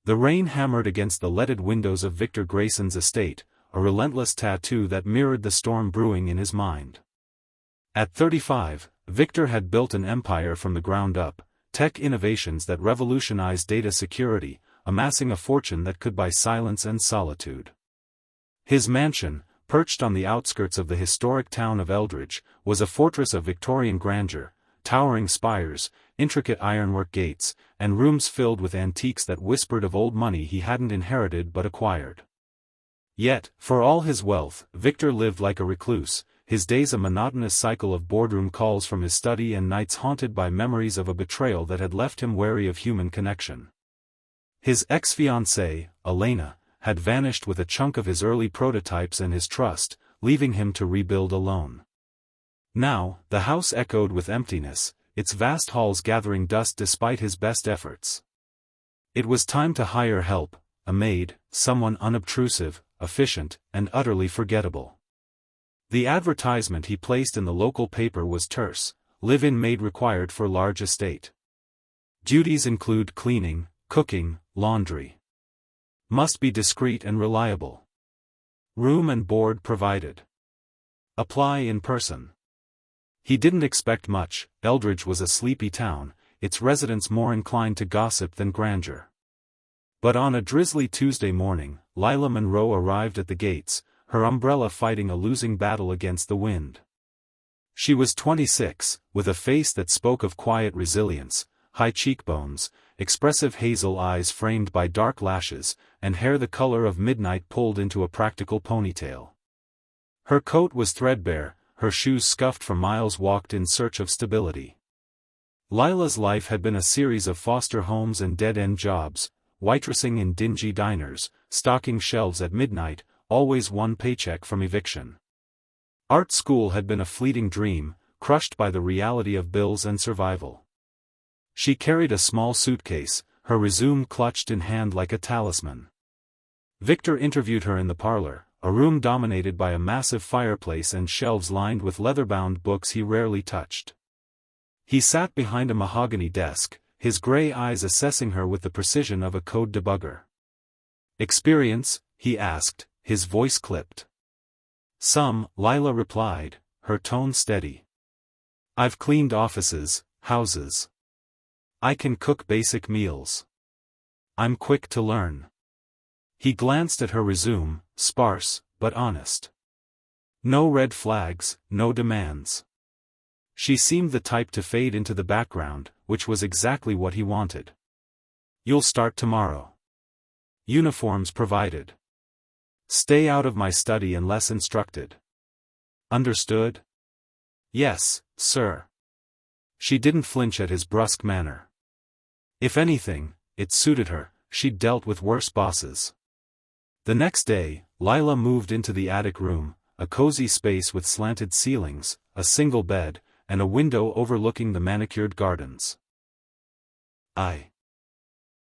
The rain hammered against the leaded windows of Victor Grayson's estate, a relentless tattoo that mirrored the storm brewing in his mind. At 35, Victor had built an empire from the ground up, tech innovations that revolutionized data security, amassing a fortune that could buy silence and solitude. His mansion, perched on the outskirts of the historic town of Eldridge, was a fortress of Victorian grandeur, towering spires, intricate ironwork gates, and rooms filled with antiques that whispered of old money he hadn't inherited but acquired. Yet, for all his wealth, Victor lived like a recluse, his days a monotonous cycle of boardroom calls from his study and nights haunted by memories of a betrayal that had left him wary of human connection. His ex-fiancée, Elena, had vanished with a chunk of his early prototypes and his trust, leaving him to rebuild alone. Now, the house echoed with emptiness, its vast halls gathering dust despite his best efforts. It was time to hire help, a maid, someone unobtrusive, efficient, and utterly forgettable. The advertisement he placed in the local paper was terse: live-in maid required for large estate. Duties include cleaning, cooking, laundry. Must be discreet and reliable. Room and board provided. Apply in person. He didn't expect much. Eldridge was a sleepy town, its residents more inclined to gossip than grandeur. But on a drizzly Tuesday morning, Lila Monroe arrived at the gates, her umbrella fighting a losing battle against the wind. She was 26, with a face that spoke of quiet resilience, high cheekbones, expressive hazel eyes framed by dark lashes, and hair the color of midnight pulled into a practical ponytail. Her coat was threadbare, her shoes scuffed from miles walked in search of stability. Lila's life had been a series of foster homes and dead-end jobs, waitressing in dingy diners, stocking shelves at midnight, always one paycheck from eviction. Art school had been a fleeting dream, crushed by the reality of bills and survival. She carried a small suitcase, her resume clutched in hand like a talisman. Victor interviewed her in the parlor, a room dominated by a massive fireplace and shelves lined with leather-bound books he rarely touched. He sat behind a mahogany desk, his gray eyes assessing her with the precision of a code debugger. "Experience?" he asked, his voice clipped. "Some," Lila replied, her tone steady. "I've cleaned offices, houses. I can cook basic meals. I'm quick to learn." He glanced at her resume, sparse, but honest. No red flags, no demands. She seemed the type to fade into the background, which was exactly what he wanted. "You'll start tomorrow. Uniforms provided. Stay out of my study unless instructed. Understood?" "Yes, sir." She didn't flinch at his brusque manner. If anything, it suited her. She'd dealt with worse bosses. The next day, Lila moved into the attic room, a cozy space with slanted ceilings, a single bed, and a window overlooking the manicured gardens.